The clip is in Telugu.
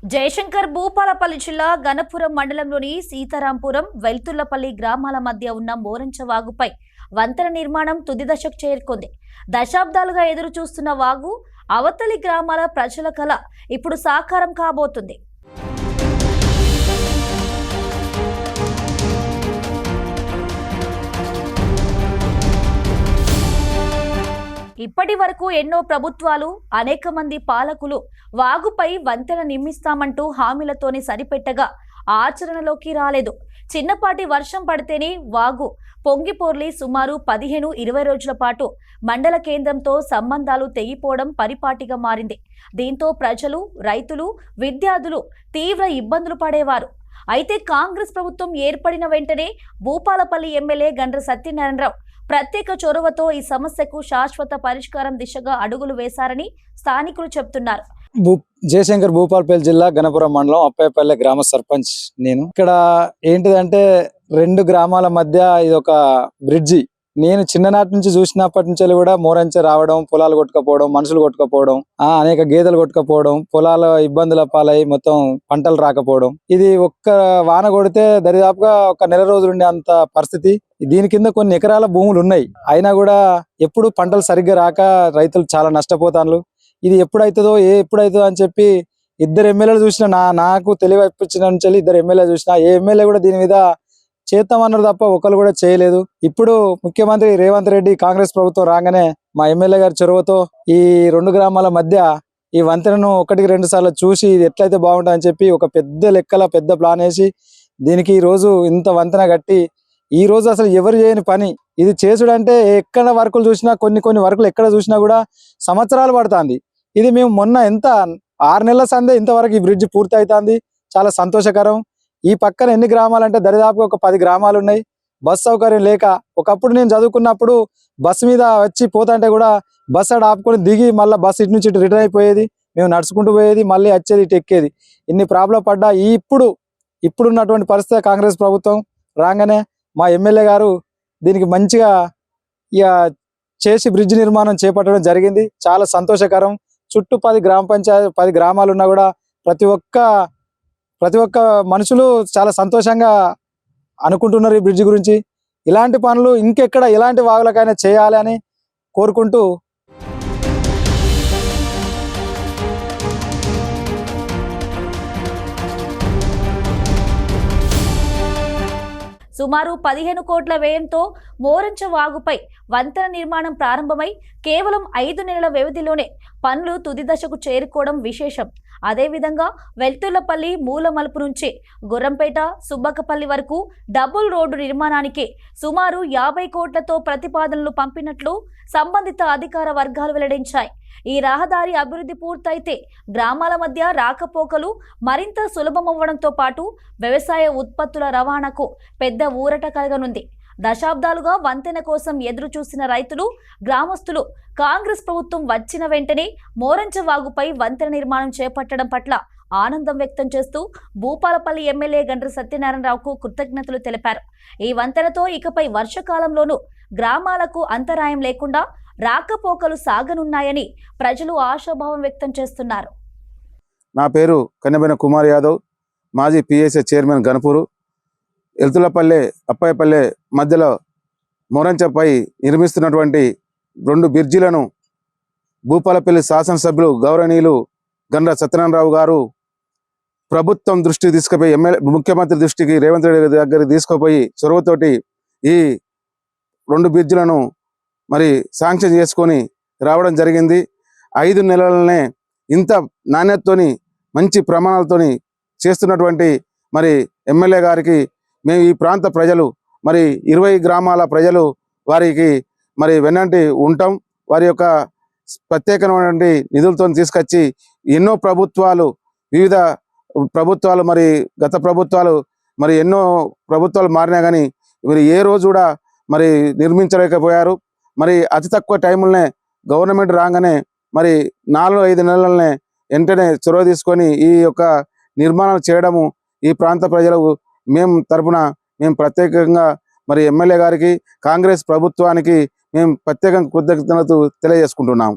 జయశంకర్ భూపాలపల్లి జిల్లా గణపురం మండలంలోని సీతారాంపురం వెల్తుల్లపల్లి గ్రామాల మధ్య ఉన్న మోరంచ వాగుపై వంతెన నిర్మాణం తుది దశకు చేరుకుంది. దశాబ్దాలుగా ఎదురు చూస్తున్న వాగు అవతలి గ్రామాల ప్రజల కల ఇప్పుడు సాకారం కాబోతుంది. ఇప్పటి వరకు ఎన్నో ప్రభుత్వాలు, అనేక మంది పాలకులు వాగుపై వంతెన నిర్మిస్తామంటూ హామీలతోనే సరిపెట్టగా ఆచరణలోకి రాలేదు. చిన్నపాటి వర్షం పడితేనే వాగు పొంగిపోర్లి సుమారు 15-20 రోజుల పాటు మండల కేంద్రంతో సంబంధాలు తెగిపోవడం పరిపాటిగా మారింది. దీంతో ప్రజలు, రైతులు, విద్యార్థులు తీవ్ర ఇబ్బందులు పడేవారు. అయితే కాంగ్రెస్ ప్రభుత్వం ఏర్పడిన వెంటనే భూపాలపల్లి ఎమ్మెల్యే గండ్ర సత్యనారాయణరావు ప్రత్యేక చొరవతో ఈ సమస్యకు శాశ్వత పరిష్కారం దిశగా అడుగులు వేశారని స్థానికులు చెబుతున్నారు. జయశంకర్ భూపాలపల్లి జిల్లా గణపురం మండలం అప్పయ్యపల్లె గ్రామ సర్పంచ్ నేను. ఇక్కడ ఏంటిదంటే రెండు గ్రామాల మధ్య ఇది ఒక బ్రిడ్జి. నేను చిన్ననాటి నుంచి చూసినప్పటి నుంచి కూడా మోరంచ రావడం, పొలాలు కొట్టుకపోవడం, మనుషులు కొట్టుకపోవడం, అనేక గేదెలు కొట్టుకపోవడం, పొలాల ఇబ్బందుల పాలై మొత్తం పంటలు రాకపోవడం. ఇది ఒక్క వాన కొడితే దరిదాపుగా ఒక నెల రోజులు ఉండే అంత పరిస్థితి. దీని కింద కొన్ని ఎకరాల భూములు ఉన్నాయి. అయినా కూడా ఎప్పుడు పంటలు సరిగ్గా రాక రైతులు చాలా నష్టపోతారు. ఇది ఎప్పుడైతుందో ఎప్పుడైతుందో అని చెప్పి ఇద్దరు ఎమ్మెల్యేలు చూసినా, నాకు తెలివిచ్చిన నుంచి ఇద్దరు ఎమ్మెల్యేలు చూసినా ఏ ఎమ్మెల్యే కూడా దీని మీద చేద్దామన్నారు తప్ప ఒకరు కూడా చేయలేదు. ఇప్పుడు ముఖ్యమంత్రి రేవంత్ రెడ్డి కాంగ్రెస్ ప్రభుత్వం రాగానే మా ఎమ్మెల్యే గారి చొరవతో ఈ రెండు గ్రామాల మధ్య ఈ వంతెనను 1-2 సార్లు చూసి ఇది ఎట్లయితే బాగుంటుందని చెప్పి ఒక పెద్ద లెక్కల పెద్ద ప్లాన్ వేసి దీనికి ఈ రోజు ఇంత వంతెన కట్టి ఈ రోజు అసలు ఎవరు చేయని పని ఇది చేసుడంటే ఎక్కడ వర్కులు చూసినా కొన్ని వర్కులు ఎక్కడ చూసినా కూడా సంవత్సరాలు పడుతుంది. ఇది మేము మొన్న ఎంత 6 నెలల సందే ఇంతవరకు ఈ బ్రిడ్జ్ పూర్తి అవుతుంది. చాలా సంతోషకరం. ఈ పక్కన ఎన్ని గ్రామాలు అంటే దరిదాపుగా ఒక 10 గ్రామాలు ఉన్నాయి. బస్ సౌకర్యం లేక ఒకప్పుడు నేను చదువుకున్నప్పుడు బస్సు మీద వచ్చి పోతుంటే కూడా బస్ అక్కడ ఆపుకొని దిగి మళ్ళీ బస్ ఇటు నుంచి ఇటు రిటర్న్ అయిపోయేది. మేము నడుచుకుంటూ పోయేది, మళ్ళీ వచ్చేది, ఇటు ఎక్కేది. ఇన్ని ప్రాబ్లం పడ్డా ఇప్పుడున్నటువంటి పరిస్థితి కాంగ్రెస్ ప్రభుత్వం రాగానే మా ఎమ్మెల్యే గారు దీనికి మంచిగా ఇక చేసి బ్రిడ్జ్ నిర్మాణం చేపట్టడం జరిగింది. చాలా సంతోషకరం. చుట్టూ 10 గ్రామాలు ఉన్నా కూడా ప్రతి ఒక్క మనుషులు చాలా సంతోషంగా అనుకుంటున్నారు ఈ బ్రిడ్జ్ గురించి. ఇలాంటి పనులు ఇంకెక్కడ ఎలాంటి వాగులకైనా చేయాలి అని కోరుకుంటూ సుమారు 15 కోట్ల వ్యయంతో మోరంచ వాగుపై వంతెన నిర్మాణం ప్రారంభమై కేవలం 5 నెలల వ్యవధిలోనే పనులు తుది దశకు చేరుకోవడం విశేషం. అదేవిధంగా వెల్తుల్లపల్లి మూల మలుపు నుంచి గుర్రంపేట, సుబ్బకపల్లి వరకు డబుల్ రోడ్డు నిర్మాణానికి సుమారు 50 కోట్లతో ప్రతిపాదనలు పంపినట్లు సంబంధిత అధికార వర్గాలు వెల్లడించాయి. ఈ రహదారి అభివృద్ధి పూర్తయితే గ్రామాల మధ్య రాకపోకలు మరింత సులభమవ్వడంతో పాటు వ్యవసాయ ఉత్పత్తుల రవాణాకు పెద్ద ఊరట కలగనుంది. దశాబ్దాలుగా వంతెన కోసం ఎదురు చూసిన రైతులు, గ్రామస్తులు కాంగ్రెస్ ప్రభుత్వం వచ్చిన వెంటనే మోరంచ వాగుపై వంతెన నిర్మాణం చేపట్టడం పట్ల ఆనందం వ్యక్తం చేస్తూ భూపాలపల్లి ఎమ్మెల్యే గండ్ర సత్యనారాయణరావుకు కృతజ్ఞతలు తెలిపారు. ఈ వంతెనతో ఇకపై వర్షకాలంలోనూ గ్రామాలకు అంతరాయం లేకుండా రాకపోకలు సాగనున్నాయని ప్రజలు ఆశాభావం వ్యక్తం చేస్తున్నారు. నా పేరు కన్నెబైన కుమార్ యాదవ్, మాజీ పిఎస్ఏ చైర్మన్ గణపూరు. ఎల్తులపల్లె అప్పయ్యపల్లె మధ్యలో మోరంచపై నిర్మిస్తున్నటువంటి 2 బ్రిడ్జిలను భూపాలపల్లి శాసనసభ్యులు గౌరవనీయులు గండ్ర సత్యనారాయణరావు గారు ప్రభుత్వం దృష్టికి తీసుకుపోయి ముఖ్యమంత్రి దృష్టికి రేవంత్ రెడ్డి దగ్గరికి తీసుకుపోయి చొరవతోటి ఈ 2 బ్రిడ్జిలను మరి శాంక్షన్ చేసుకొని రావడం జరిగింది. 5 నెలలనే ఇంత నాణ్యతతోని మంచి ప్రమాణాలతోని చేస్తున్నటువంటి మరి ఎమ్మెల్యే గారికి మేము ఈ ప్రాంత ప్రజలు మరి 20 గ్రామాల ప్రజలు వారికి మరి వెన్నంటి ఉంటాం. వారి యొక్క ప్రత్యేకమైనటువంటి నిధులతో తీసుకొచ్చి ఎన్నో ప్రభుత్వాలు, వివిధ ప్రభుత్వాలు, మరి గత ప్రభుత్వాలు, మరి ఎన్నో ప్రభుత్వాలు మారినా కానీ మరి ఏ రోజు కూడా మరి నిర్మించలేకపోయారు. మరి అతి తక్కువ టైంలోనే గవర్నమెంట్ రాగానే మరి 4-5 నెలలనే వెంటనే చొరవ తీసుకొని ఈ యొక్క నిర్మాణాలు చేయడము ఈ ప్రాంత ప్రజలకు మేము ప్రత్యేకంగా మరి ఎమ్మెల్యే గారికి, కాంగ్రెస్ ప్రభుత్వానికి మేము ప్రత్యేకంగా కృతజ్ఞతలు తెలియజేసుకుంటున్నాము.